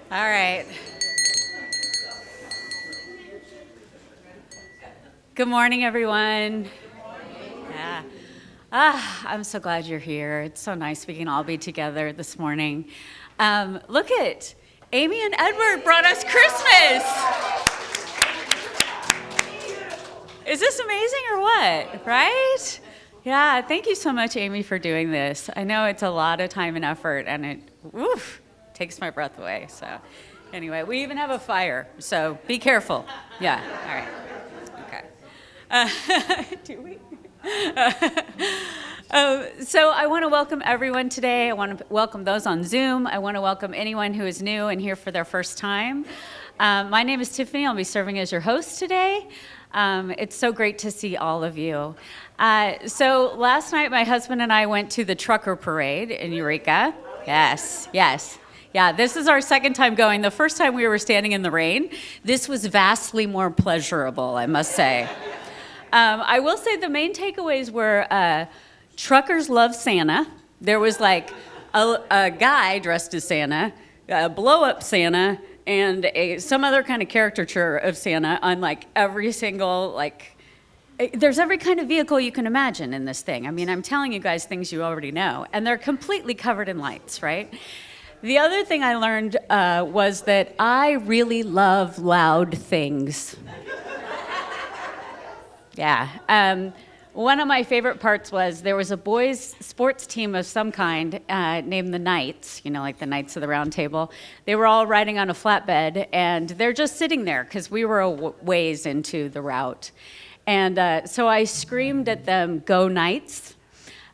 All right. Good morning, everyone. Yeah. I'm so glad you're here. It's so nice we can all be together this morning. Look at Amy and Edward brought us Christmas. Is this amazing or what? Right? Yeah, thank you so much, Amy, for doing this. I know it's a lot of time and effort, and it takes my breath away. So anyway, we even have a fire, so be careful. Yeah, all right. Okay. Do we? So I want to welcome everyone today. I want to welcome those on Zoom. I want to welcome anyone who is new and here for their first time. My name is Tiffany. I'll be serving as your host today. It's so great to see all of you. So last night, my husband and I went to the trucker parade in Eureka. Yes. Yeah, this is our second time going. The first time we were standing in the rain. This was vastly more pleasurable, I must say. I will say the main takeaways were truckers love Santa. There was like a guy dressed as Santa, a blow-up Santa, and some other kind of caricature of Santa on like every single, there's every kind of vehicle you can imagine in this thing. I mean, I'm telling you guys things you already know, and they're completely covered in lights, right? The other thing I learned was that I really love loud things. Yeah. One of my favorite parts was there was a boys' sports team of some kind named the Knights, like the Knights of the Round Table. They were all riding on a flatbed, and they're just sitting there because we were a ways into the route. And so I screamed at them, "Go Knights."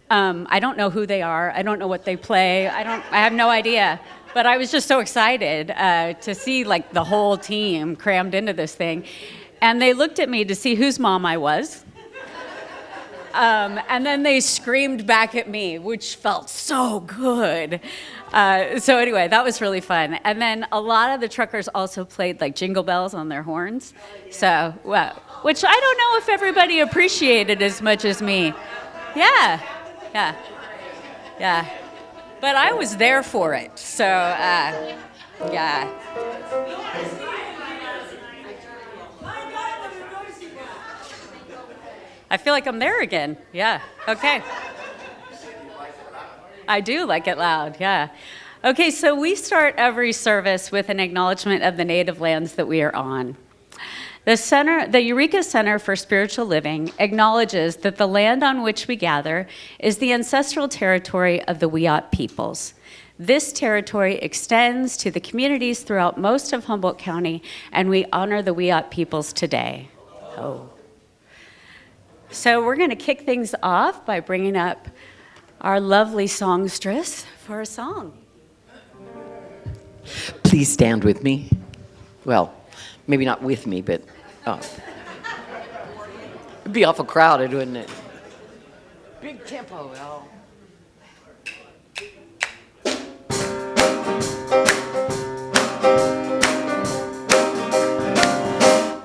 I don't know who they are. I don't know what they play. I have no idea. But I was just so excited to see the whole team crammed into this thing. And they looked at me to see whose mom I was. And then they screamed back at me, which felt so good. So anyway, that was really fun. And then a lot of the truckers also played jingle bells on their horns. So, which I don't know if everybody appreciated as much as me. Yeah. But I was there for it. So, yeah. I feel like I'm there again. Yeah, okay. I do like it loud, yeah. Okay, so we start every service with an acknowledgement of the native lands that we are on. The Eureka Center for Spiritual Living acknowledges that the land on which we gather is the ancestral territory of the Wiyot peoples. This territory extends to the communities throughout most of Humboldt County, and we honor the Wiyot peoples today. Oh. So we're going to kick things off by bringing up our lovely songstress for a song. Please stand with me. Well, maybe not with me, but it'd be awful crowded, wouldn't it? Big tempo, y'all.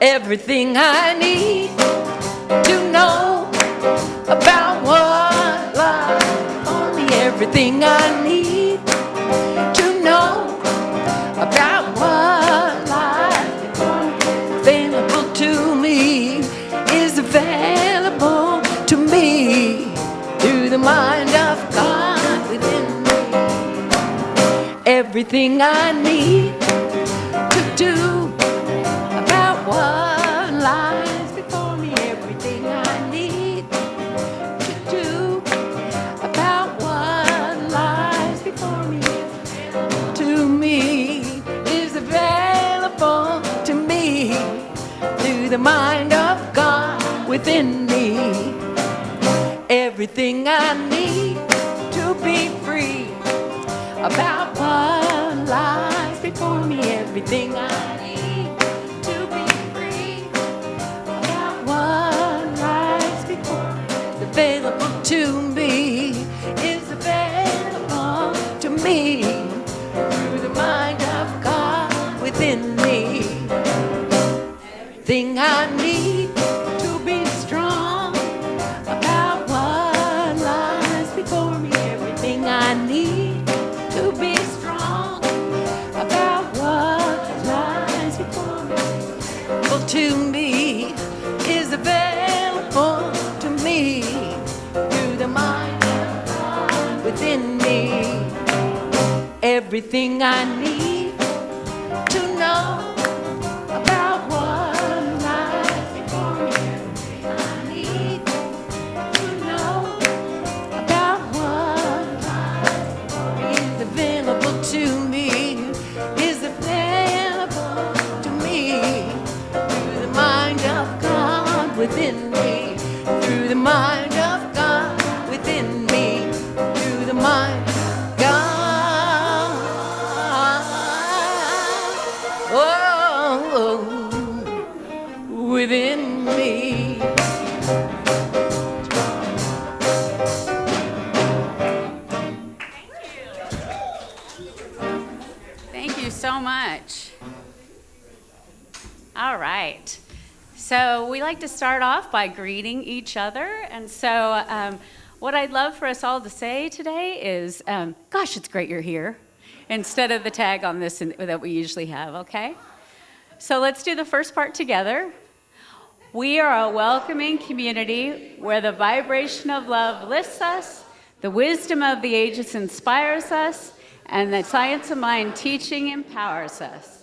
Everything I need to know about what lies on me. Everything I need to know about what lies available to me is available to me through the mind of God within me. Everything I need to do about what lies before me. Everything I need to do about what lies before me to me is available to me through the mind of God within me. Everything I need to be free about what lies before me. Everything I need to be free about what lies before me. Available to me is available to me through the mind of God within me. Everything I need to be strong about what lies before me. Everything I need to be strong about what everything I need to know about what lies before me. Everything I need to know about what lies before me is available to me, is available to me through the mind of God within me, through the mind of God within me, through the mind of God. Oh, within me. Thank you so much. All right. So we like to start off by greeting each other. And so what I'd love for us all to say today is, gosh, it's great you're here, instead of the tag on this that we usually have, okay? So let's do the first part together. We are a welcoming community where the vibration of love lifts us, the wisdom of the ages inspires us, and the science of mind teaching empowers us.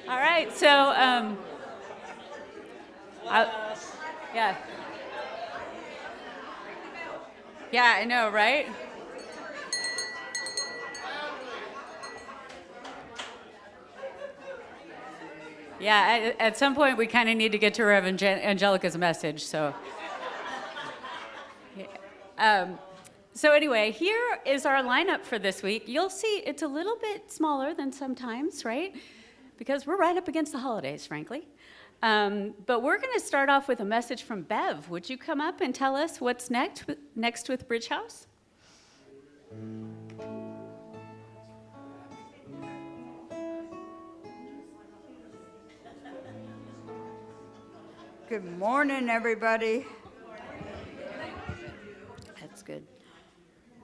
All right, so, yeah. Yeah, I know, right? Yeah, at some point we kind of need to get to Reverend Angelica's message, so. So anyway, here is our lineup for this week. You'll see it's a little bit smaller than sometimes, right? Because we're right up against the holidays, frankly. But we're going to start off with a message from Bev. Would you come up and tell us what's next with Bridge House? Good morning, everybody. That's good.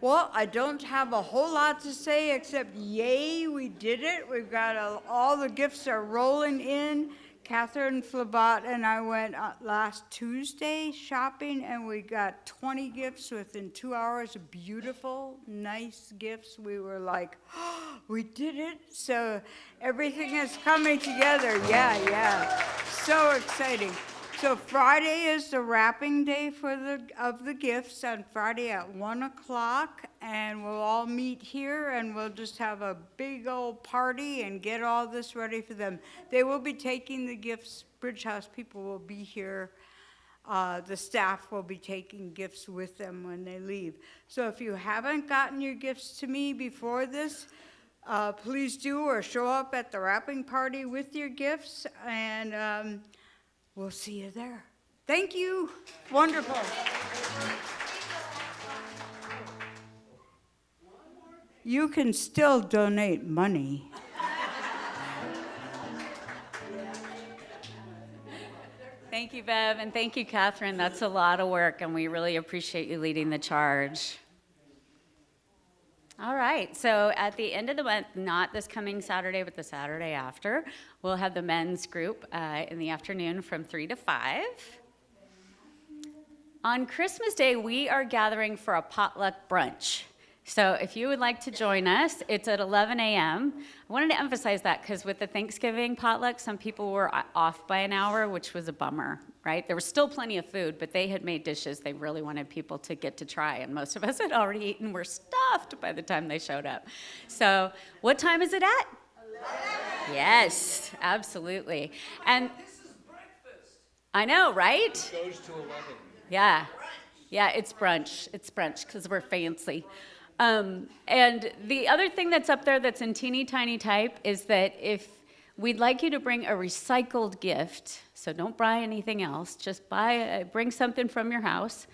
Well, I don't have a whole lot to say except yay, we did it. We've got all the gifts are rolling in. Catherine Flabat and I went last Tuesday shopping, and we got 20 gifts within 2 hours. Beautiful, nice gifts. We were like, oh, we did it. So everything is coming together. Yeah. So exciting. So Friday is the wrapping day of the gifts on Friday at 1 o'clock, and we'll all meet here, and we'll just have a big old party and get all this ready for them. They will be taking the gifts. Bridge House people will be here. The staff will be taking gifts with them when they leave. So if you haven't gotten your gifts to me before this, please do, or show up at the wrapping party with your gifts, and we'll see you there. Thank you. Wonderful. You can still donate money. Thank you, Bev, and thank you, Catherine. That's a lot of work, and we really appreciate you leading the charge. All right, so at the end of the month, not this coming Saturday, but the Saturday after, we'll have the men's group in the afternoon from 3 to 5. On Christmas Day, we are gathering for a potluck brunch. So if you would like to join us, it's at 11 a.m. I wanted to emphasize that because with the Thanksgiving potluck, some people were off by an hour, which was a bummer, right? There was still plenty of food, but they had made dishes they really wanted people to get to try, and most of us had already eaten, were stuffed by the time they showed up. So what time is it at? 11. Yes, absolutely. And This is breakfast. I know, right? It goes to 11. Yeah, it's brunch. It's brunch because we're fancy. And the other thing that's up there that's in teeny tiny type is that if we'd like you to bring a recycled gift, so don't buy anything else, just bring something from your house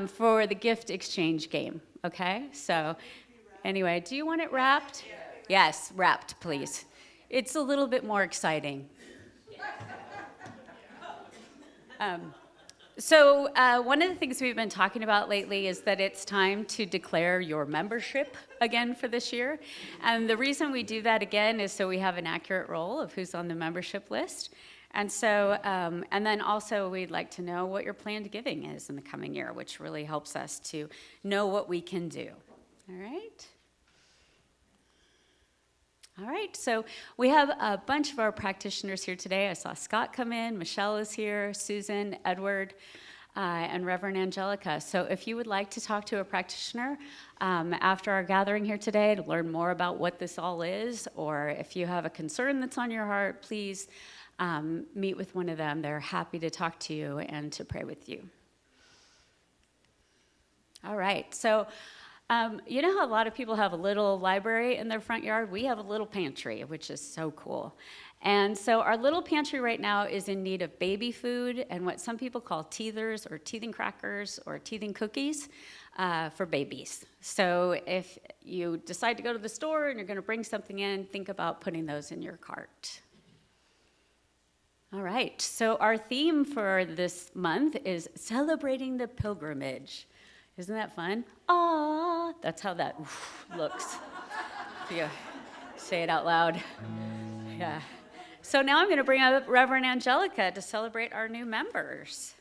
for the gift exchange game, okay? So anyway, do you want it wrapped? Yes, wrapped, please. It's a little bit more exciting. So one of the things we've been talking about lately is that it's time to declare your membership again for this year. And the reason we do that again is so we have an accurate roll of who's on the membership list. And so, and then also we'd like to know what your planned giving is in the coming year, which really helps us to know what we can do. All right? All right, so we have a bunch of our practitioners here today. I saw Scott come in, Michelle is here, Susan, Edward, and Reverend Angelica. So if you would like to talk to a practitioner after our gathering here today to learn more about what this all is, or if you have a concern that's on your heart, please meet with one of them. They're happy to talk to you and to pray with you. All right, so you know how a lot of people have a little library in their front yard? We have a little pantry, which is so cool. And so our little pantry right now is in need of baby food and what some people call teethers or teething crackers or teething cookies for babies. So if you decide to go to the store and you're going to bring something in, think about putting those in your cart. All right, so our theme for this month is celebrating the pilgrimage. Isn't that fun? Ah, that's how that looks. If you say it out loud. Yeah. So now I'm going to bring up Reverend Angelica to celebrate our new members.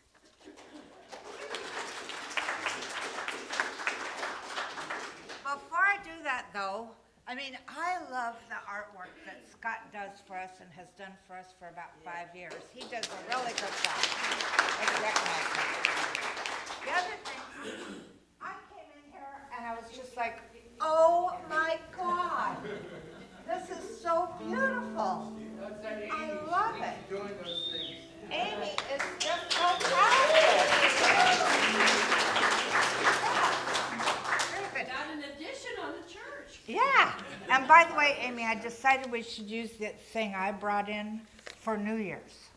Before I do that, though, I mean, I love the artwork that Scott does for us and has done for us for about 5 years. He does a really good job. Let's recognize that. The other thing, I came in here and I was just like, oh my God, this is so beautiful. I love it. Amy is just so talented. Very good. Got an addition on the church. Yeah, and by the way, Amy, I decided we should use that thing I brought in for New Year's.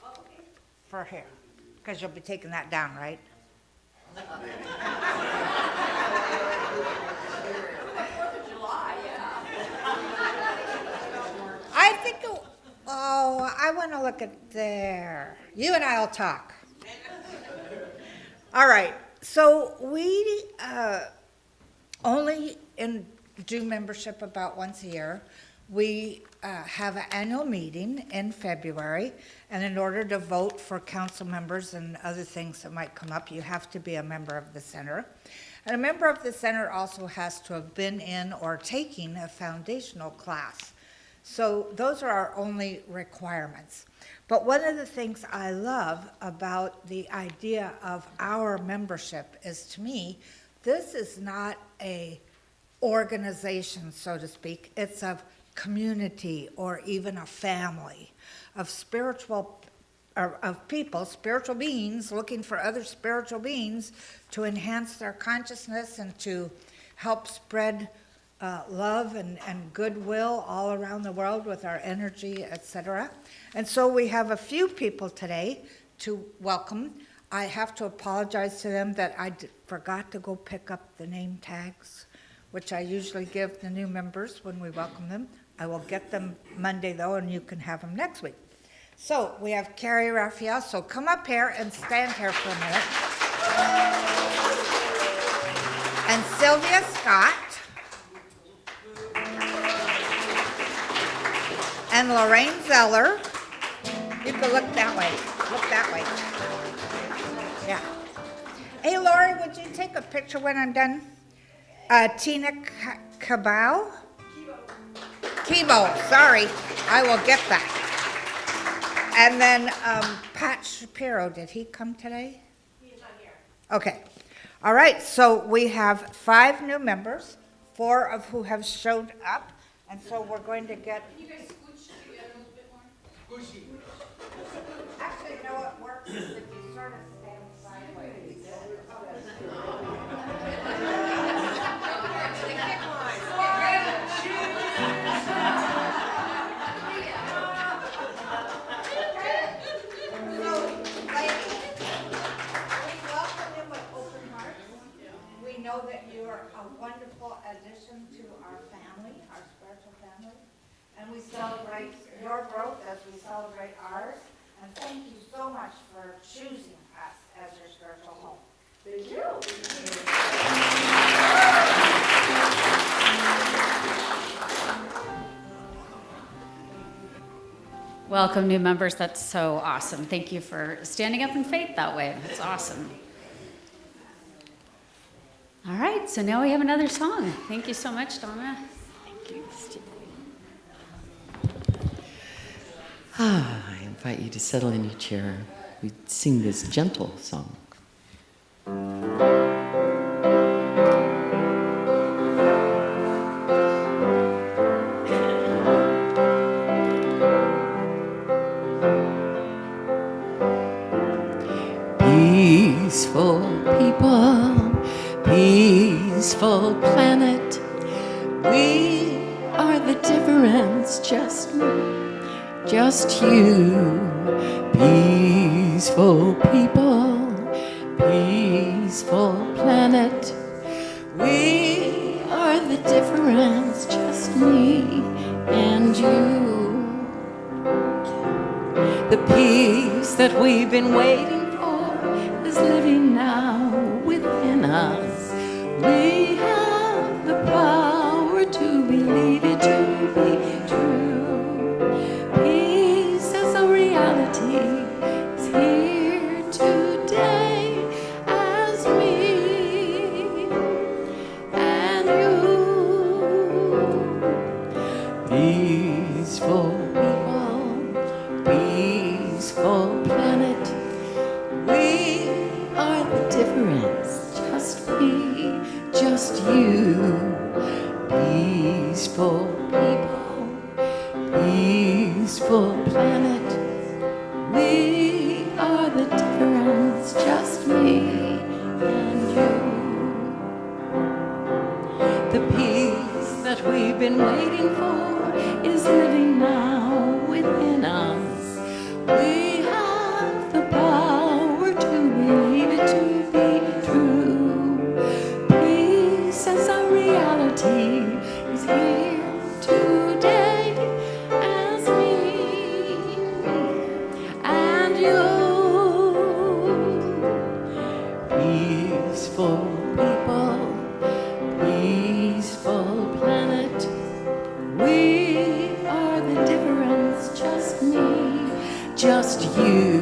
Okay. For here, because you'll be taking that down, right? I think, I want to look at there. You and I will talk. All right, so we only do membership about once a year. We have an annual meeting in February, and in order to vote for council members and other things that might come up, you have to be a member of the center. And a member of the center also has to have been in or taking a foundational class. So those are our only requirements. But one of the things I love about the idea of our membership is, to me, this is not a organization, so to speak. It's a community or even a family of people, spiritual beings looking for other spiritual beings to enhance their consciousness and to help spread love and goodwill all around the world with our energy, etc. And so we have a few people today to welcome. I have to apologize to them that I forgot to go pick up the name tags, which I usually give the new members when we welcome them. I will get them Monday, though, and you can have them next week. So we have Carrie Raphael, so come up here and stand here for a minute. And Sylvia Scott. And Lorraine Zeller. You can look that way. Look that way. Yeah. Hey, Lori, would you take a picture when I'm done? Tina Cabau? Kibo, sorry. I will get that. And then Pat Shapiro, did he come today? He is not here. Okay. All right, so we have 5 new members, 4 of who have showed up, and so we're going to get... Can you guys scooch together a little bit more? Scoochy. Actually, you know what works is if you sort of stand sideways. Know that you are a wonderful addition to our family, our spiritual family, and we celebrate your growth as we celebrate ours, and thank you so much for choosing us as your spiritual home. Thank you. Welcome, new members. That's so awesome. Thank you for standing up in faith that way. That's awesome. All right, so now we have another song. Thank you so much, Donna. Thank you, Steve. I invite you to settle in your chair. We sing this gentle song. Peaceful people, peaceful planet, we are the difference, just you. Peaceful people, peaceful planet, we are the difference, just me and you. The peace that we've been waiting for is living now within us. We have the power to believe it to be true. Peace as a reality is here today as me and you. Peaceful people, peaceful planet, we are the difference, just me, just you. Peaceful people, peaceful planet, we are the difference, just me and you. The peace that we've been waiting for is living now within us. We have the power to believe it to be true. Peace as a reality is here today as me and you. Peaceful people, peaceful planet, we are the difference, just me, just you.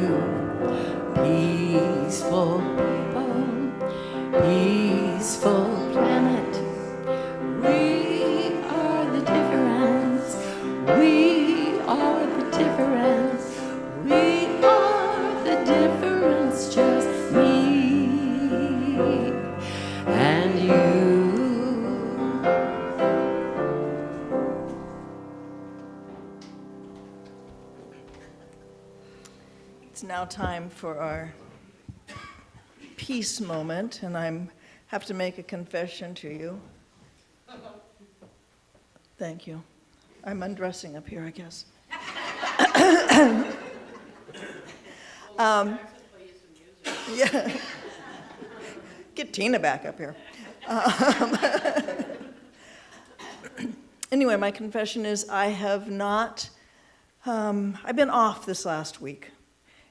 Peaceful people, peaceful planet, we are the difference, we are the difference, we are the difference, just me and you. It's now time for our peace moment, and I have to make a confession to you. Thank you. I'm undressing up here, I guess. Yeah. Get Tina back up here. Anyway, my confession is I have not, I've been off this last week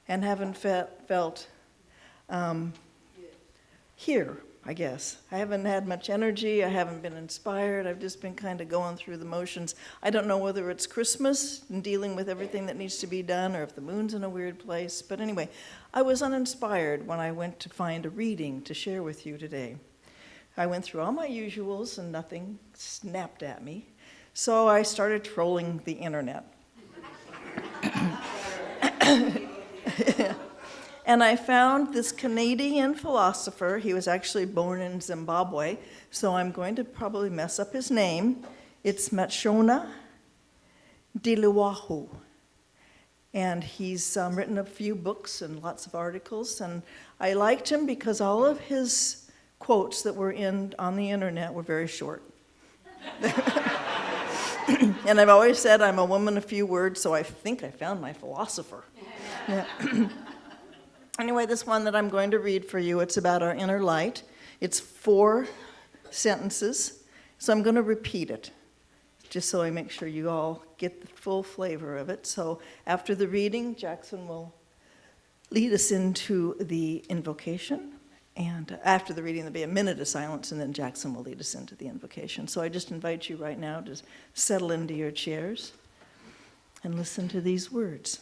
and haven't felt here I guess. I haven't had much energy. I haven't been inspired. I've just been kind of going through the motions. I don't know whether it's Christmas and dealing with everything that needs to be done or if the moon's in a weird place. But anyway, I was uninspired when I went to find a reading to share with you today. I went through all my usuals and nothing snapped at me. So I started trolling the internet. And I found this Canadian philosopher. He was actually born in Zimbabwe, so I'm going to probably mess up his name. It's Machona Diluwahu. And he's written a few books and lots of articles. And I liked him because all of his quotes that were on the internet were very short. And I've always said I'm a woman of few words, so I think I found my philosopher. Yeah. Anyway, this one that I'm going to read for you, it's about our inner light. It's 4 sentences, so I'm going to repeat it, just so I make sure you all get the full flavor of it. So after the reading, Jackson will lead us into the invocation. And after the reading, there'll be a minute of silence, and then Jackson will lead us into the invocation. So I just invite you right now to settle into your chairs and listen to these words.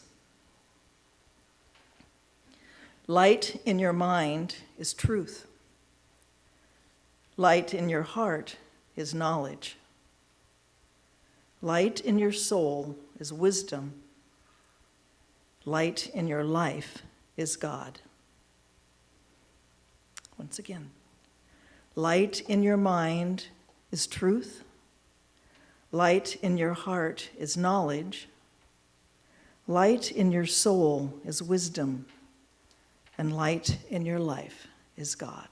Light in your mind is truth. Light in your heart is knowledge. Light in your soul is wisdom. Light in your life is God. Once again, light in your mind is truth. Light in your heart is knowledge. Light in your soul is wisdom. And light in your life is God.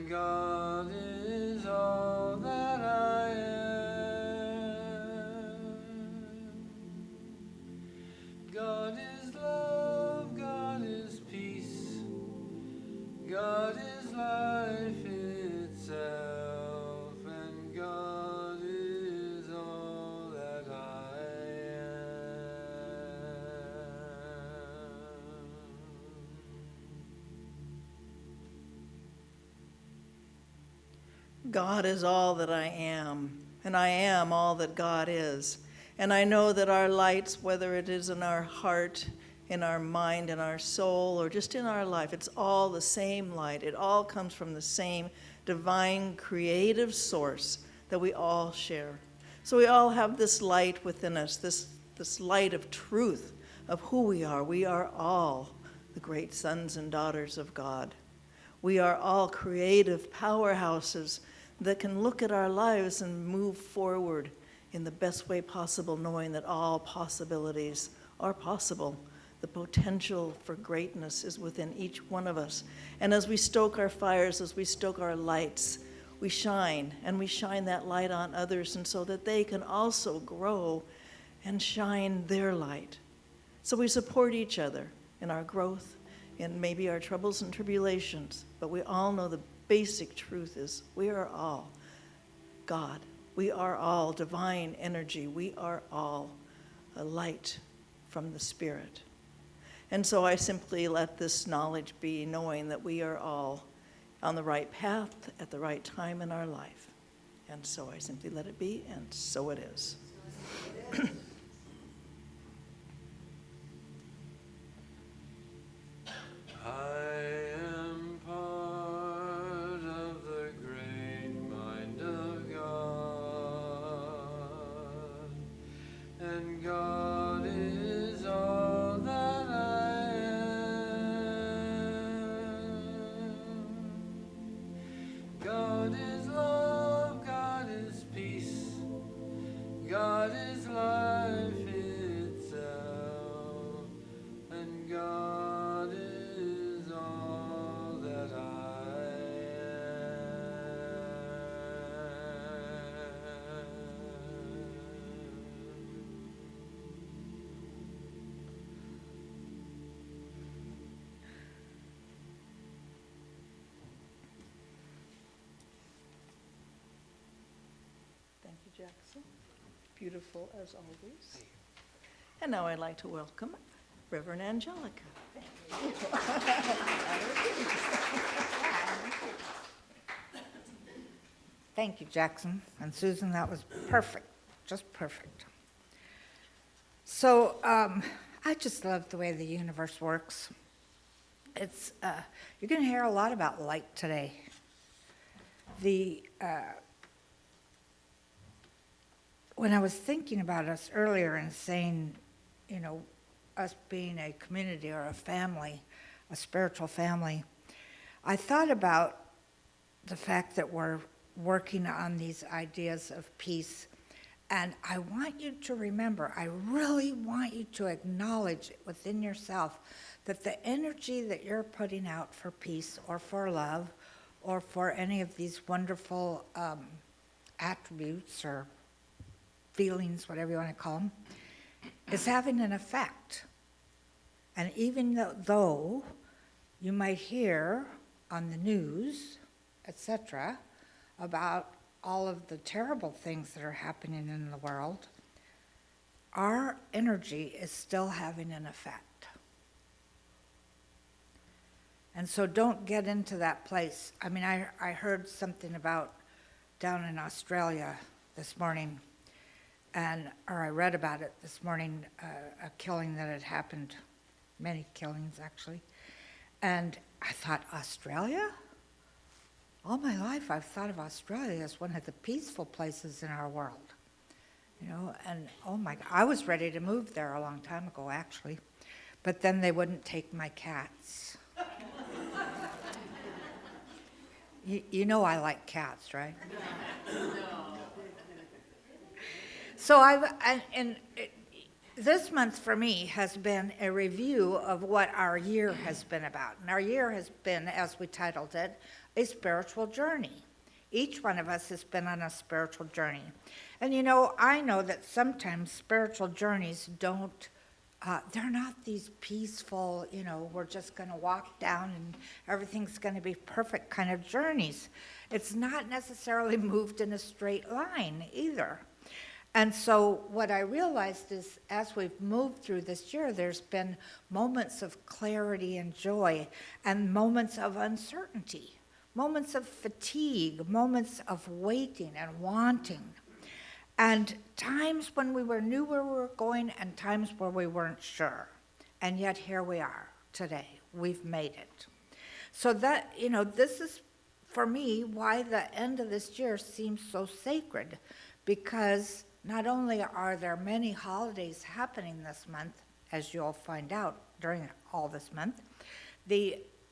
God is all that I am. God is love, God is peace, God is life itself, and God is all that I am. God is all that I am, and I am all that God is. And I know that our lights, whether it is in our heart, in our mind, in our soul, or just in our life, it's all the same light. It all comes from the same divine creative source that we all share. So we all have this light within us, this light of truth of who we are. We are all the great sons and daughters of God. We are all creative powerhouses that can look at our lives and move forward in the best way possible, knowing that all possibilities are possible. The potential for greatness is within each one of us. And as we stoke our fires, as we stoke our lights, we shine, and we shine that light on others, and so that they can also grow and shine their light. So we support each other in our growth, in maybe our troubles and tribulations, but we all know the basic truth is we are all God. We are all divine energy. We are all a light from the Spirit. And so I simply let this knowledge be, knowing that we are all on the right path at the right time in our life. And so I simply let it be, and so it is. I am part of the great mind of God, and God is all that I am. God is love, God is peace, God is life itself, and God is all that I Thank you, Jackson. Beautiful as always. And now I'd like to welcome Reverend Angelica. Thank you, Jackson. And Susan, that was perfect, just perfect. So I just love the way the universe works. It's you're going to hear a lot about light today. When I was thinking about us earlier and saying, you know, us being a community or a family, a spiritual family, I thought about the fact that we're working on these ideas of peace. And I want you to remember, I really want you to acknowledge within yourself that the energy that you're putting out for peace or for love or for any of these wonderful attributes or feelings, whatever you want to call them, is having an effect. And even though you might hear on the news, etc., about all of the terrible things that are happening in the world, our energy is still having an effect. And so don't get into that place. I mean, I heard something about down in Australia this morning, or I read about it this morning, a killing that had happened, many killings actually. And I thought, Australia? All my life I've thought of Australia as one of the peaceful places in our world. You know, and oh my God, I was ready to move there a long time ago actually, but then they wouldn't take my cats. You know I like cats, right? So this month for me has been a review of what our year has been about. And our year has been, as we titled it, a spiritual journey. Each one of us has been on a spiritual journey. And you know, I know that sometimes spiritual journeys they're not these peaceful, you know, we're just going to walk down and everything's going to be perfect kind of journeys. It's not necessarily moved in a straight line either. And so what I realized is as we've moved through this year, there's been moments of clarity and joy and moments of uncertainty, moments of fatigue, moments of waiting and wanting, and times when we knew where we were going and times where we weren't sure. And yet here we are today. We've made it. So that, you know, this is, for me, why the end of this year seems so sacred, because not only are there many holidays happening this month, as you'll find out during all this month,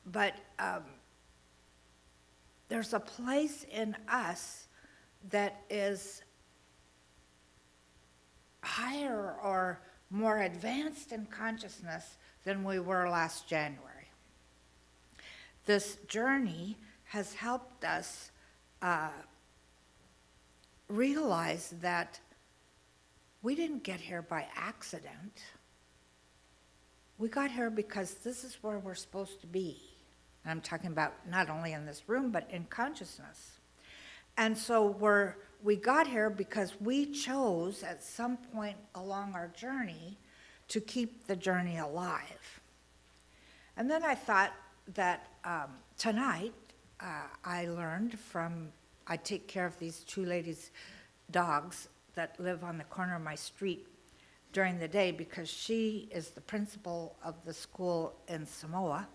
but there's a place in us that is higher or more advanced in consciousness than we were last January. This journey has helped us realize that we didn't get here by accident. we got here because this is where we're supposed to be. And I'm talking about not only in this room, but in consciousness. And so we got here because we chose at some point along our journey to keep the journey alive. And then I thought that tonight I learned I take care of these two ladies' dogs that live on the corner of my street during the day because she is the principal of the school in Samoa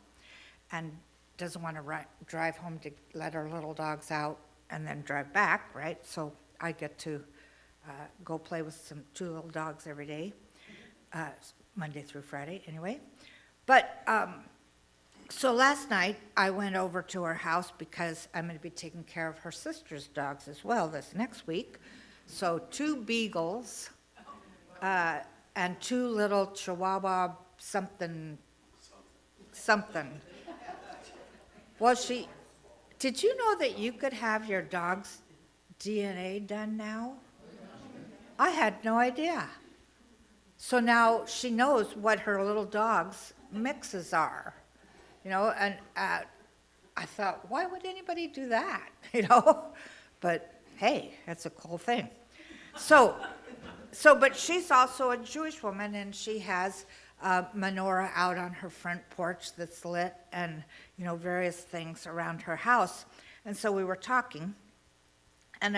and doesn't want to drive home to let her little dogs out and then drive back, right? So I get to go play with two little dogs every day, Monday through Friday anyway. But so last night I went over to her house because I'm going to be taking care of her sister's dogs as well this next week. So 2 beagles and 2 little Chihuahua something. Well, did you know that you could have your dog's DNA done now? I had no idea. So now she knows what her little dog's mixes are, and I thought, why would anybody do that, But hey, that's a cool thing. But she's also a Jewish woman, and she has a menorah out on her front porch that's lit and, various things around her house. And so we were talking, and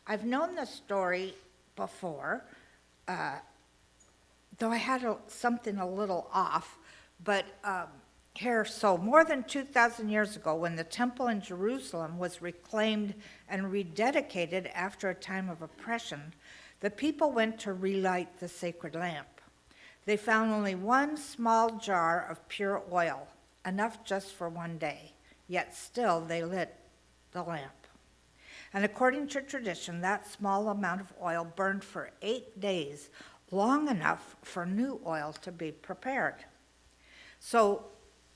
I've known the story before, though I had something a little off, but so more than 2,000 years ago, when the temple in Jerusalem was reclaimed and rededicated after a time of oppression, the people went to relight the sacred lamp. They found only one small jar of pure oil, enough just for one day, yet still they lit the lamp. And according to tradition, that small amount of oil burned for 8 days, long enough for new oil to be prepared. So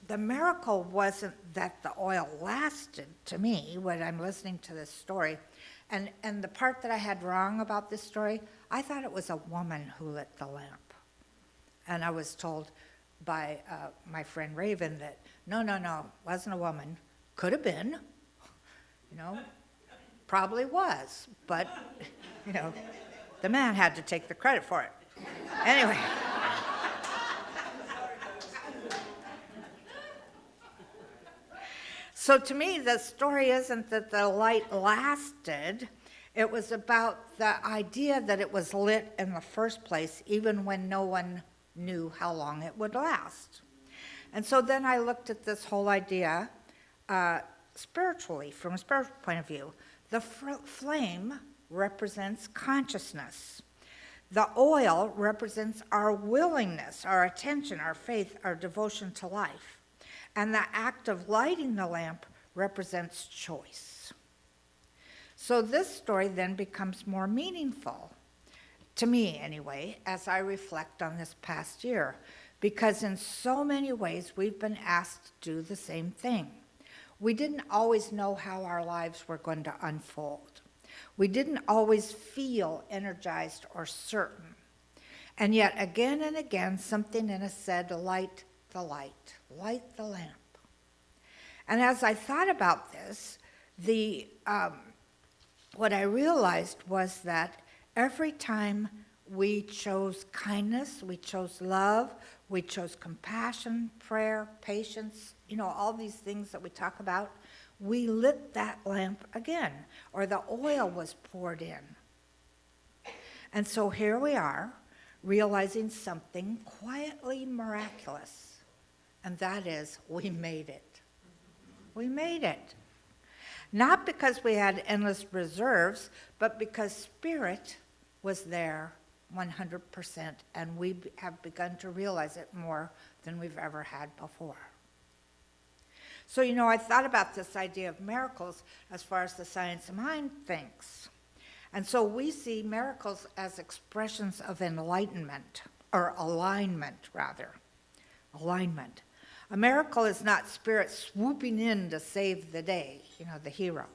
the miracle wasn't that the oil lasted, to me, when I'm listening to this story. And the part that I had wrong about this story, I thought it was a woman who lit the lamp. And I was told by my friend Raven that, no, wasn't a woman. Could have been, probably was. But, the man had to take the credit for it. Anyway. So to me, the story isn't that the light lasted. It was about the idea that it was lit in the first place, even when no one knew how long it would last. And so then I looked at this whole idea spiritually, from a spiritual point of view. The flame represents consciousness. The oil represents our willingness, our attention, our faith, our devotion to life. And the act of lighting the lamp represents choice. So this story then becomes more meaningful, to me anyway, as I reflect on this past year, because in so many ways we've been asked to do the same thing. We didn't always know how our lives were going to unfold. We didn't always feel energized or certain. And yet again and again, something in us said, light the light, light the lamp. And as I thought about this, what I realized was that every time we chose kindness, we chose love, we chose compassion, prayer, patience, all these things that we talk about, we lit that lamp again, or the oil was poured in. And so here we are, realizing something quietly miraculous. And that is, we made it. We made it. Not because we had endless reserves, but because Spirit was there 100%, and we have begun to realize it more than we've ever had before. So, I thought about this idea of miracles as far as the science of mind thinks. And so we see miracles as expressions of enlightenment, or alignment, rather. Alignment. A miracle is not Spirit swooping in to save the day, the hero.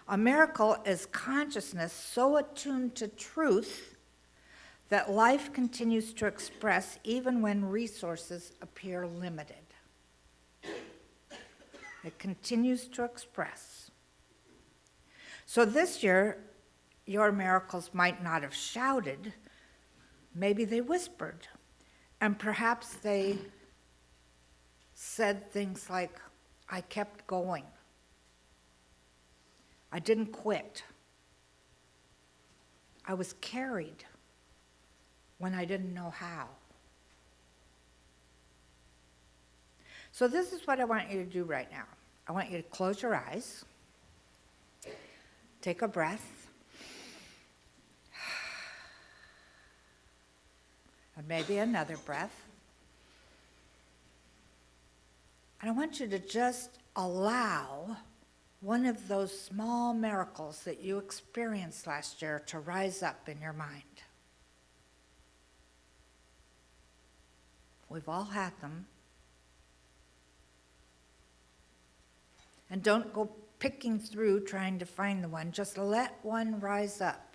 A miracle is consciousness so attuned to truth that life continues to express even when resources appear limited. It continues to express. So this year, your miracles might not have shouted, maybe they whispered, and perhaps they said things like, I kept going. I didn't quit. I was carried when I didn't know how. So this is what I want you to do right now. I want you to close your eyes, take a breath, and maybe another breath. And I want you to just allow one of those small miracles that you experienced last year to rise up in your mind. We've all had them. And don't go picking through trying to find the one. Just let one rise up.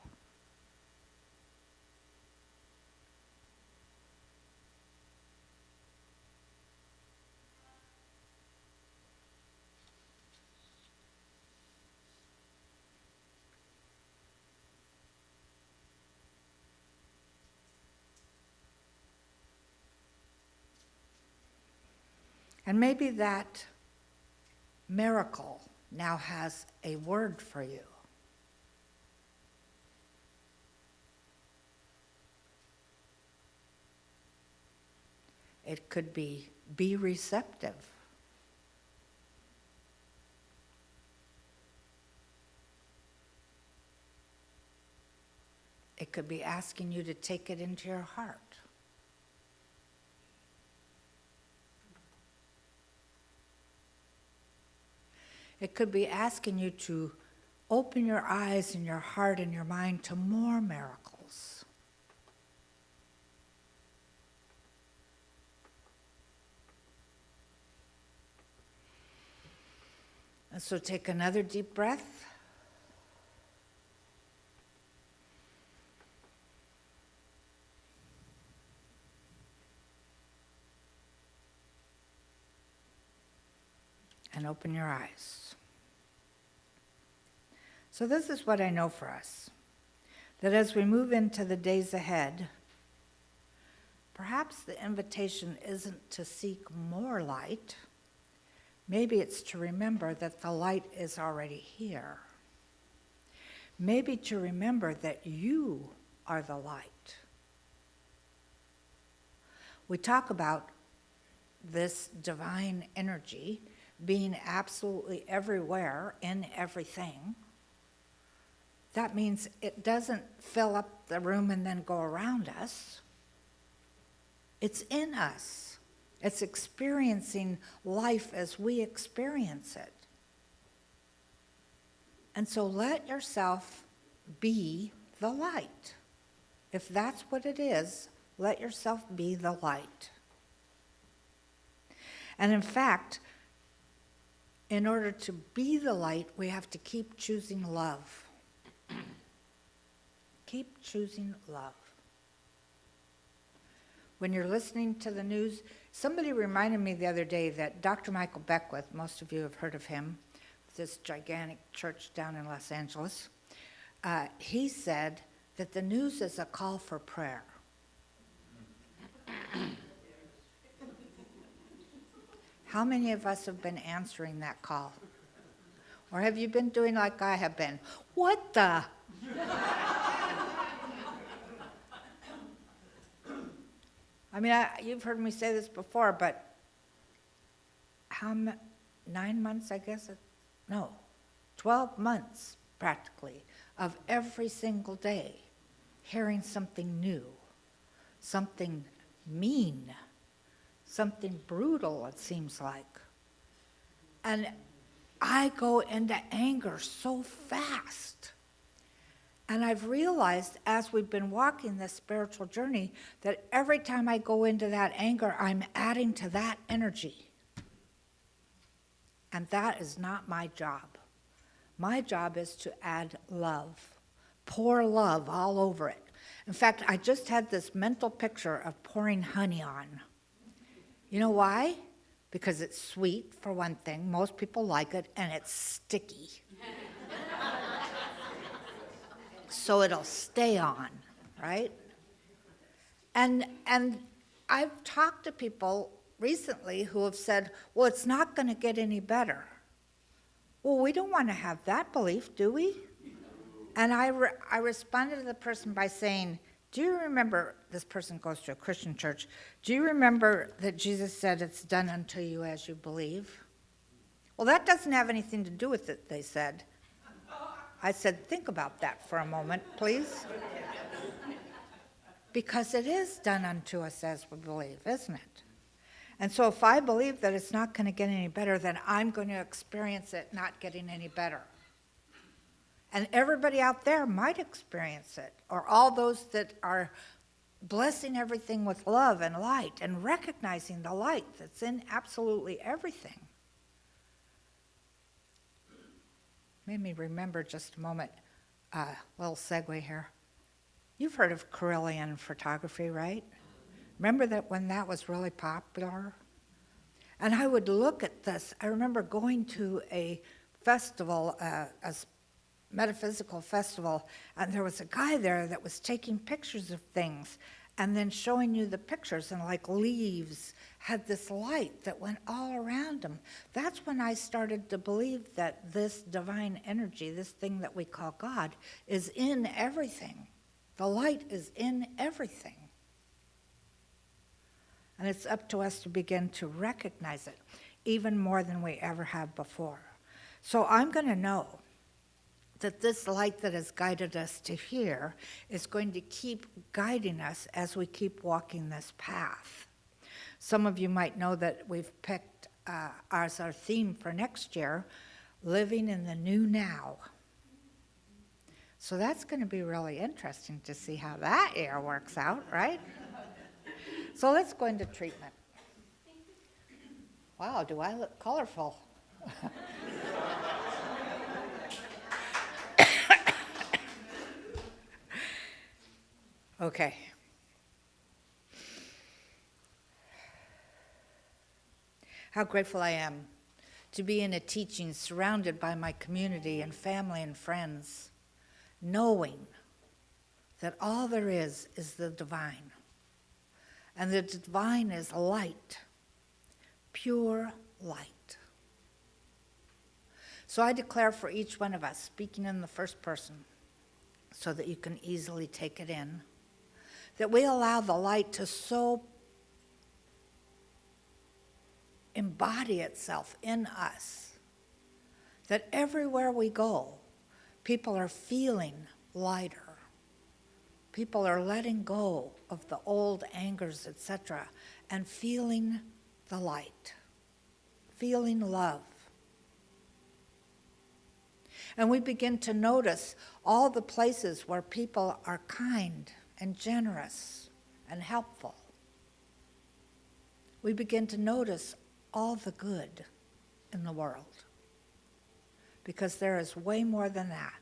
And maybe that miracle now has a word for you. It could be receptive. It could be asking you to take it into your heart. It could be asking you to open your eyes and your heart and your mind to more miracles. And so take another deep breath. And open your eyes. So this is what I know for us, that as we move into the days ahead, perhaps the invitation isn't to seek more light. Maybe it's to remember that the light is already here. Maybe to remember that you are the light. We talk about this divine energy being absolutely everywhere in everything. That means it doesn't fill up the room and then go around us. It's in us. It's experiencing life as we experience it. And so let yourself be the light. If that's what it is, let yourself be the light. And in fact, in order to be the light, we have to keep choosing love. Keep choosing love. When you're listening to the news, somebody reminded me the other day that Dr. Michael Beckwith, most of you have heard of him, this gigantic church down in Los Angeles, he said that the news is a call for prayer. How many of us have been answering that call? Or have you been doing like I have been? What the? I mean, you've heard me say this before, but 9 months, I guess? No, 12 months, practically, of every single day hearing something new, something mean, something brutal, it seems like. And I go into anger so fast. And I've realized as we've been walking this spiritual journey that every time I go into that anger, I'm adding to that energy. And that is not my job. My job is to add love, pour love all over it. In fact, I just had this mental picture of pouring honey on. You know why? Because it's sweet, for one thing. Most people like it, and it's sticky. So it'll stay on, right? And I've talked to people recently who have said, well, it's not going to get any better. Well, we don't want to have that belief, do we? And I responded to the person by saying, do you remember, this person goes to a Christian church, do you remember that Jesus said it's done unto you as you believe? Well, that doesn't have anything to do with it, they said. I said, think about that for a moment, please. Because it is done unto us as we believe, isn't it? And so if I believe that it's not going to get any better, then I'm going to experience it not getting any better. And everybody out there might experience it, or all those that are blessing everything with love and light and recognizing the light that's in absolutely everything. Made me remember just a moment, little segue here. You've heard of Carillion photography, right? Remember that when that was really popular? And I would look at this. I remember going to a festival, a metaphysical festival, and there was a guy there that was taking pictures of things and then showing you the pictures, and like leaves had this light that went all around them. That's when I started to believe that this divine energy, this thing that we call God, is in everything. The light is in everything. And it's up to us to begin to recognize it, even more than we ever have before. So I'm going to know that this light that has guided us to here is going to keep guiding us as we keep walking this path. Some of you might know that we've picked as our theme for next year, living in the new now. So that's going to be really interesting to see how that year works out, right? So let's go into treatment. Wow, do I look colorful? Okay. How grateful I am to be in a teaching surrounded by my community and family and friends, knowing that all there is the divine. And the divine is light, pure light. So I declare for each one of us, speaking in the first person, so that you can easily take it in, that we allow the light to so embody itself in us that everywhere we go, people are feeling lighter. People are letting go of the old angers, etc., and feeling the light, feeling love. And we begin to notice all the places where people are kind and generous and helpful. We begin to notice all the good in the world, because there is way more than that,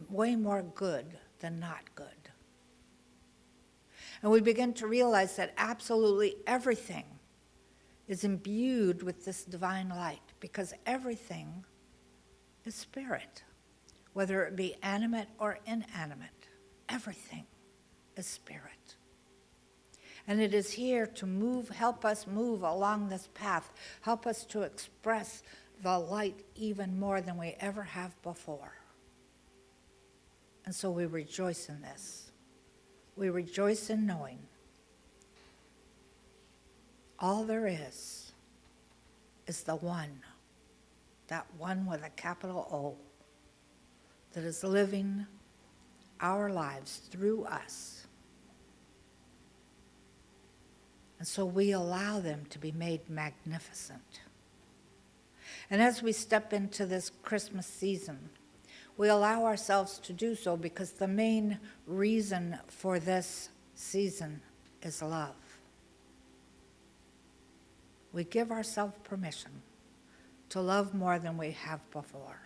way more good than not good. And we begin to realize that absolutely everything is imbued with this divine light, because everything is spirit, whether it be animate or inanimate. Everything is spirit. And it is here to help us move along this path, help us to express the light even more than we ever have before. And so we rejoice in this. We rejoice in knowing all there is the one, that one with a capital O, that is living our lives through us. And so we allow them to be made magnificent. And as we step into this Christmas season, we allow ourselves to do so because the main reason for this season is love. We give ourselves permission to love more than we have before.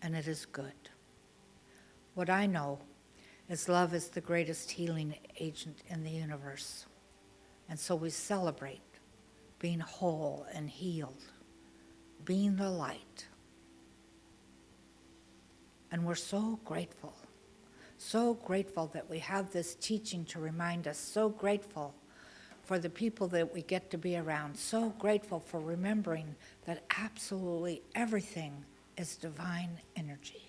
And it is good. What I know is love is the greatest healing agent in the universe. And so we celebrate being whole and healed, being the light. And we're so grateful that we have this teaching to remind us, so grateful for the people that we get to be around, so grateful for remembering that absolutely everything is divine energy.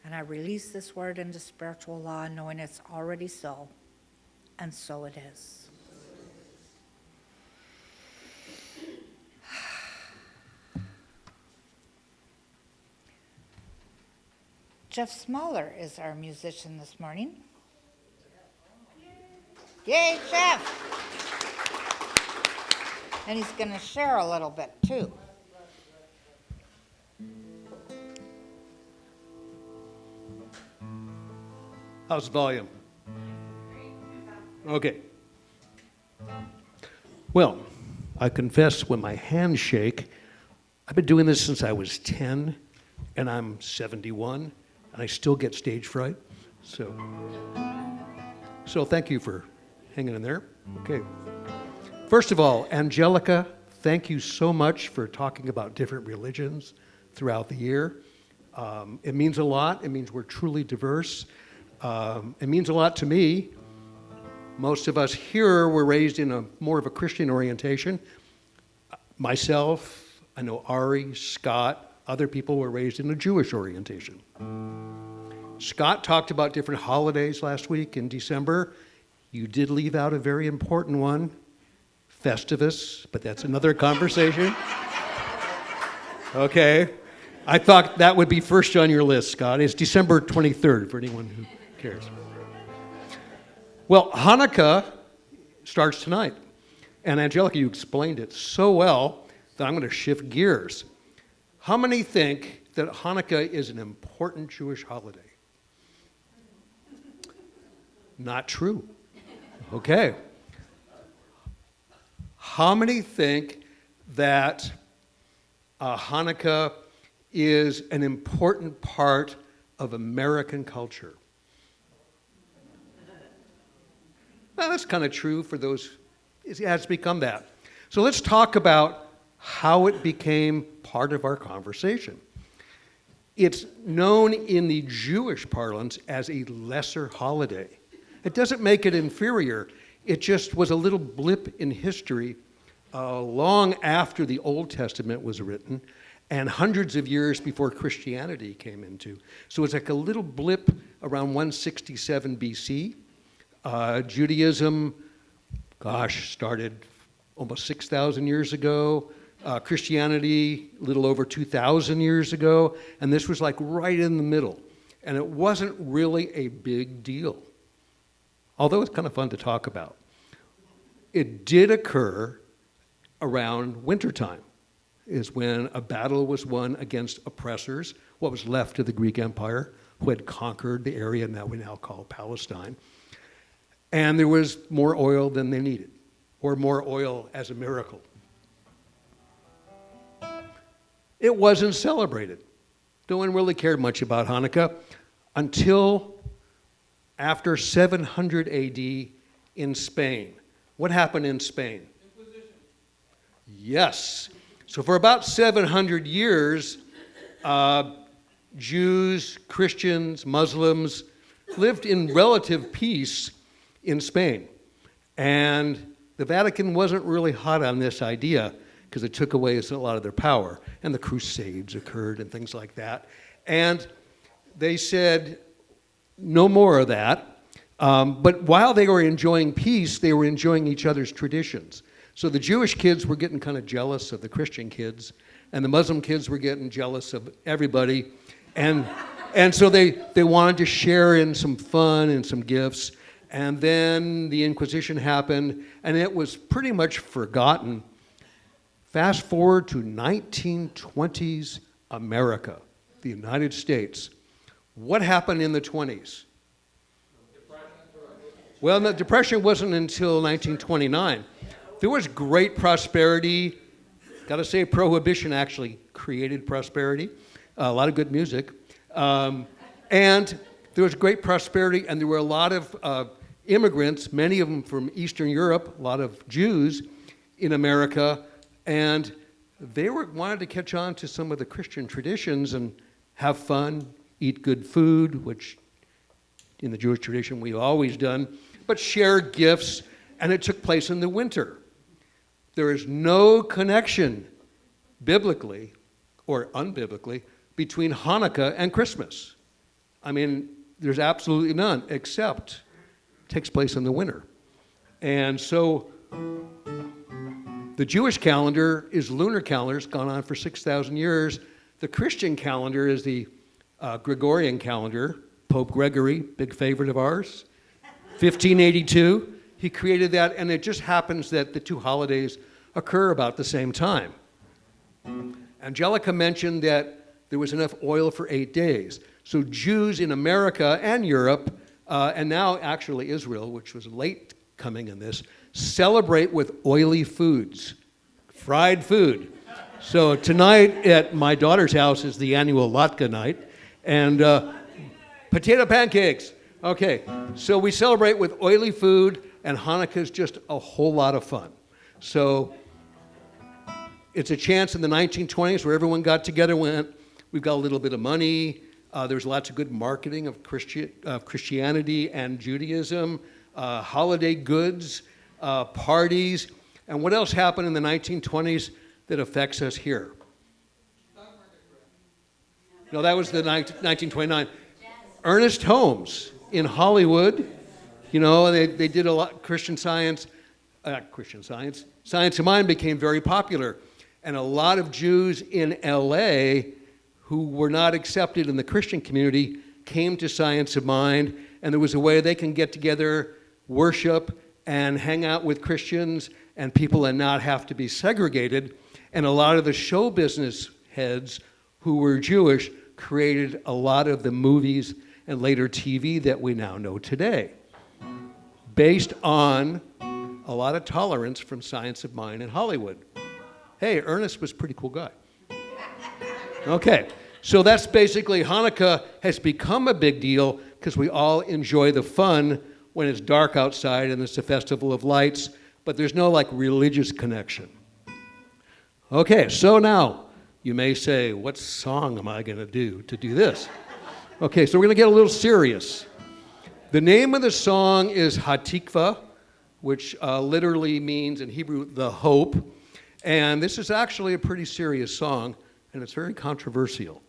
And I release this word into spiritual law, knowing it's already so, and so it is. Jeff Smaller is our musician this morning. Yay, Jeff! And he's going to share a little bit, too. How's the volume? Okay. Well, I confess when my hands shake, I've been doing this since I was 10, and I'm 71, and I still get stage fright. So thank you for hanging in there. Okay. First of all, Angelica, thank you so much for talking about different religions throughout the year. It means a lot. It means we're truly diverse. It means a lot to me. Most of us here were raised in more of a Christian orientation. Myself, I know Ari, Scott, other people were raised in a Jewish orientation. Scott talked about different holidays last week in December. You did leave out a very important one, Festivus, but that's another conversation. Okay. I thought that would be first on your list, Scott. It's December 23rd for anyone who cares. Well, Hanukkah starts tonight. And Angelica, you explained it so well that I'm going to shift gears. How many think that Hanukkah is an important Jewish holiday? Not true. Okay. How many think that Hanukkah is an important part of American culture? Well, that's kind of true for those, it has become that. So let's talk about how it became part of our conversation. It's known in the Jewish parlance as a lesser holiday. It doesn't make it inferior. It just was a little blip in history long after the Old Testament was written and hundreds of years before Christianity came into. So it's like a little blip around 167 BC. Judaism, started almost 6,000 years ago. Christianity, a little over 2,000 years ago. And this was like right in the middle. And it wasn't really a big deal, although it's kind of fun to talk about. It did occur around wintertime, is when a battle was won against oppressors, what was left of the Greek Empire, who had conquered the area that we now call Palestine. And there was more oil than they needed, or more oil as a miracle. It wasn't celebrated. No one really cared much about Hanukkah until after 700 AD in Spain. What happened in Spain? Inquisition. Yes. So for about 700 years, Jews, Christians, Muslims lived in relative peace in Spain. And the Vatican wasn't really hot on this idea because it took away a lot of their power. And the Crusades occurred and things like that. And they said, no more of that. But while they were enjoying peace, they were enjoying each other's traditions. So the Jewish kids were getting kind of jealous of the Christian kids, and the Muslim kids were getting jealous of everybody. And so they wanted to share in some fun and some gifts. And then the Inquisition happened, and it was pretty much forgotten. Fast forward to 1920s America, the United States. What happened in the 20s? Well, the Depression wasn't until 1929. There was great prosperity. Got to say, Prohibition actually created prosperity. a lot of good music. And there was great prosperity, and there were a lot of immigrants, many of them from Eastern Europe, a lot of Jews in America, and they wanted to catch on to some of the Christian traditions and have fun, eat good food, which in the Jewish tradition we've always done, but share gifts, and it took place in the winter. There is no connection, biblically or unbiblically, between Hanukkah and Christmas. I mean, there's absolutely none, except it takes place in the winter. And so the Jewish calendar is lunar calendar. It's gone on for 6,000 years. The Christian calendar is the Gregorian calendar. Pope Gregory, big favorite of ours, 1582. He created that, and it just happens that the two holidays occur about the same time. Angelica mentioned that there was enough oil for 8 days. So Jews in America and Europe, and now actually Israel, which was late coming in this, celebrate with oily foods, fried food. So tonight at my daughter's house is the annual latke night, and potato pancakes. Okay, so we celebrate with oily food, and Hanukkah is just a whole lot of fun. So it's a chance in the 1920s where everyone got together, went, we've got a little bit of money. There's lots of good marketing of Christianity and Judaism, holiday goods, parties. And what else happened in the 1920s that affects us here? No, that was the 1929. Ernest Holmes in Hollywood, you know, they did a lot, Science of Mind became very popular. And a lot of Jews in LA who were not accepted in the Christian community came to Science of Mind, and there was a way they can get together, worship, and hang out with Christians and people and not have to be segregated. And a lot of the show business heads who were Jewish created a lot of the movies and later TV that we now know today, based on a lot of tolerance from Science of Mind in Hollywood. Hey, Ernest was a pretty cool guy. Okay, so that's basically Hanukkah has become a big deal because we all enjoy the fun when it's dark outside and it's a festival of lights, but there's no like religious connection. Okay, so now you may say, what song am I going to do this? Okay, so we're going to get a little serious. The name of the song is Hatikva, which literally means in Hebrew, the hope. And this is actually a pretty serious song, and it's very controversial.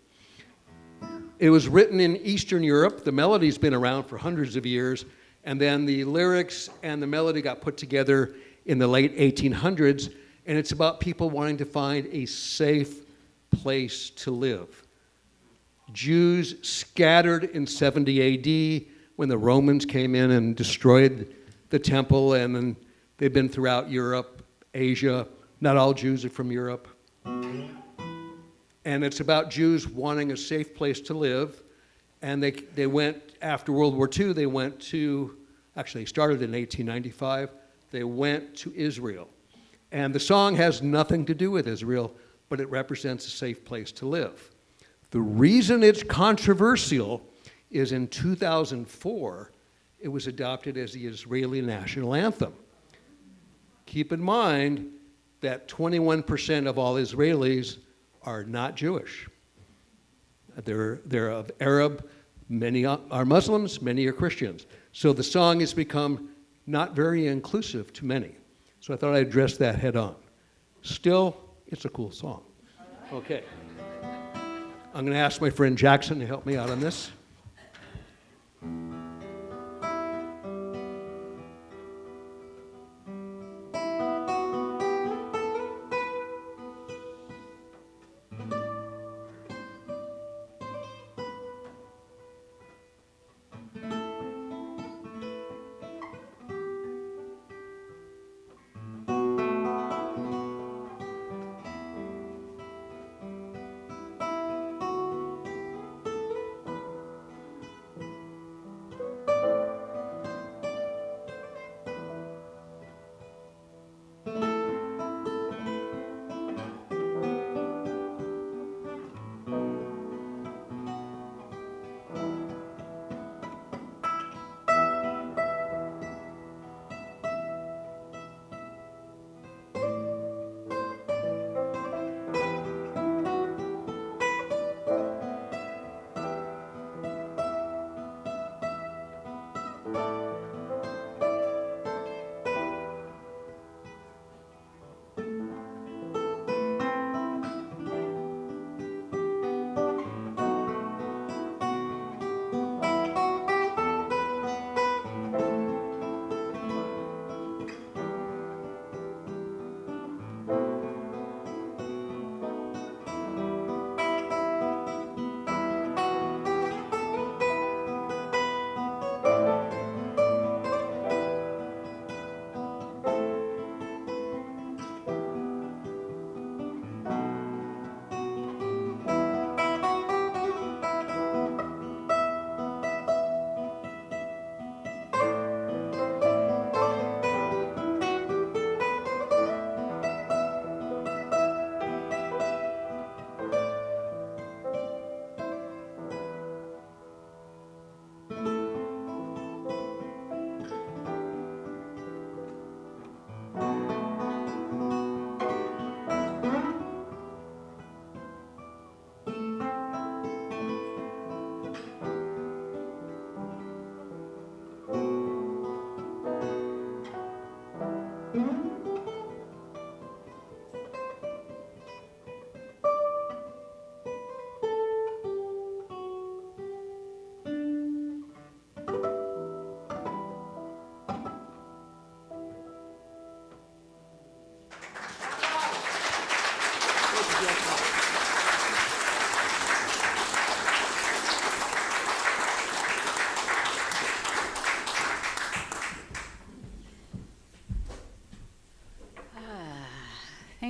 It was written in Eastern Europe. The melody's been around for hundreds of years, and then the lyrics and the melody got put together in the late 1800s, and it's about people wanting to find a safe place to live. Jews scattered in 70 AD when the Romans came in and destroyed the temple, and then they've been throughout Europe, Asia. Not all Jews are from Europe. And it's about Jews wanting a safe place to live. And they went, after World War II, they went to, actually started in 1895, they went to Israel. And the song has nothing to do with Israel, but it represents a safe place to live. The reason it's controversial is in 2004, it was adopted as the Israeli national anthem. Keep in mind that 21% of all Israelis are not Jewish. They're of Arab, many are Muslims, many are Christians. So the song has become not very inclusive to many. So I thought I'd address that head on. Still, it's a cool song. Okay. I'm going to ask my friend Jackson to help me out on this.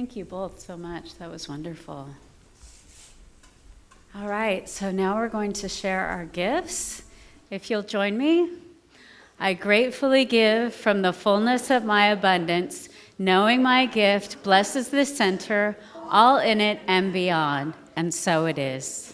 Thank you both so much. That was wonderful. All right, so now we're going to share our gifts. If you'll join me. I gratefully give from the fullness of my abundance, knowing my gift blesses the center, all in it and beyond, and so it is.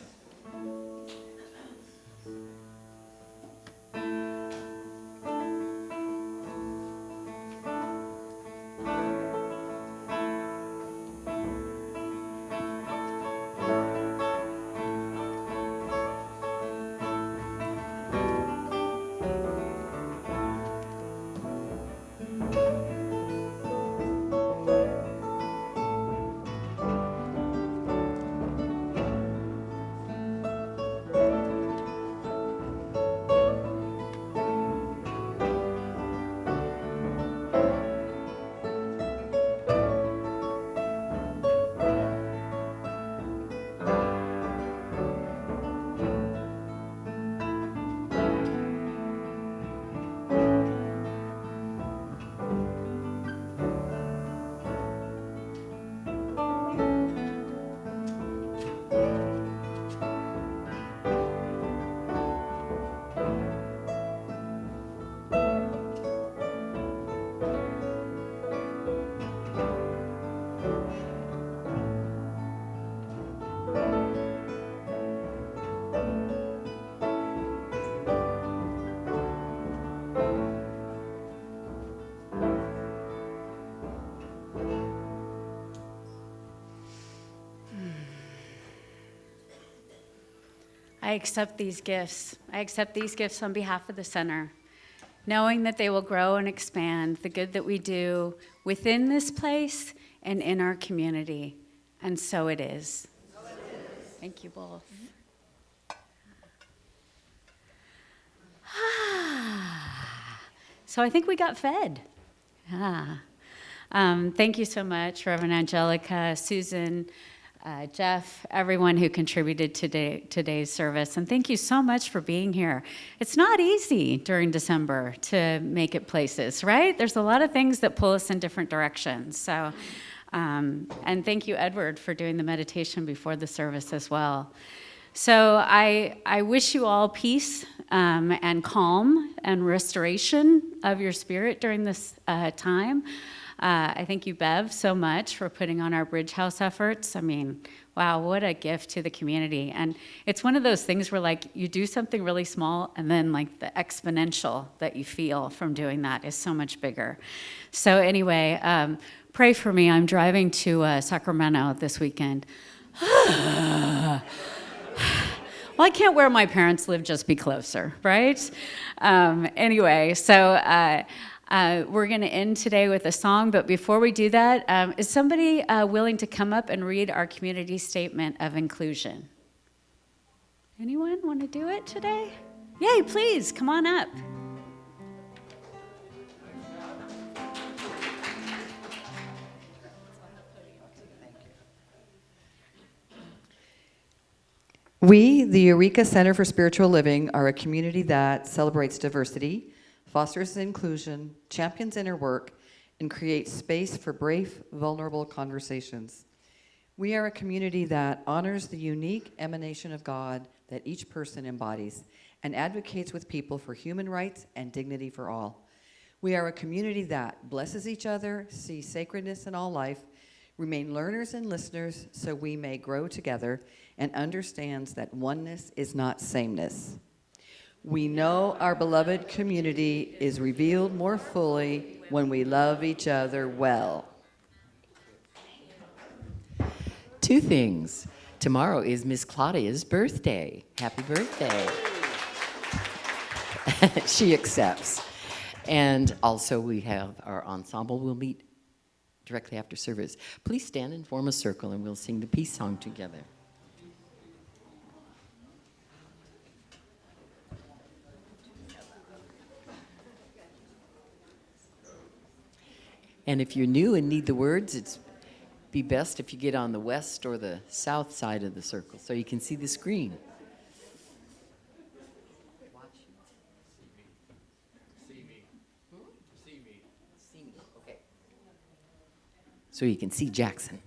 I accept these gifts. I accept these gifts on behalf of the center, knowing that they will grow and expand the good that we do within this place and in our community. And so it is. Thank you both. So I think we got fed. Thank you so much, Reverend Angelica, Susan, Jeff, everyone who contributed to today's service. And thank you so much for being here. It's not easy during December to make it places, right? There's a lot of things that pull us in different directions. So, and thank you, Edward, for doing the meditation before the service as well. So I wish you all peace and calm and restoration of your spirit during this time. I thank you, Bev, so much for putting on our Bridge House efforts. I mean, wow, what a gift to the community. And it's one of those things where, like, you do something really small, and then, like, the exponential that you feel from doing that is so much bigger. So anyway, pray for me. I'm driving to Sacramento this weekend. Well, I can't where my parents live, just be closer, right? Anyway, so we're going to end today with a song, but before we do that, is somebody willing to come up and read our community statement of inclusion? Anyone want to do it today? Yay, please, come on up. We, the Eureka Center for Spiritual Living, are a community that celebrates diversity, fosters inclusion, champions inner work, and creates space for brave, vulnerable conversations. We are a community that honors the unique emanation of God that each person embodies and advocates with people for human rights and dignity for all. We are a community that blesses each other, sees sacredness in all life, remain learners and listeners so we may grow together, and understands that oneness is not sameness. We know our beloved community is revealed more fully when we love each other well. Two things. Tomorrow is Miss Claudia's birthday. Happy birthday. She accepts. And also we have our ensemble. We'll meet directly after service. Please stand and form a circle and we'll sing the peace song together. And if you're new and need the words, it's be best if you get on the west or the south side of the circle so you can see the screen. See me. Okay. so you can see Jackson.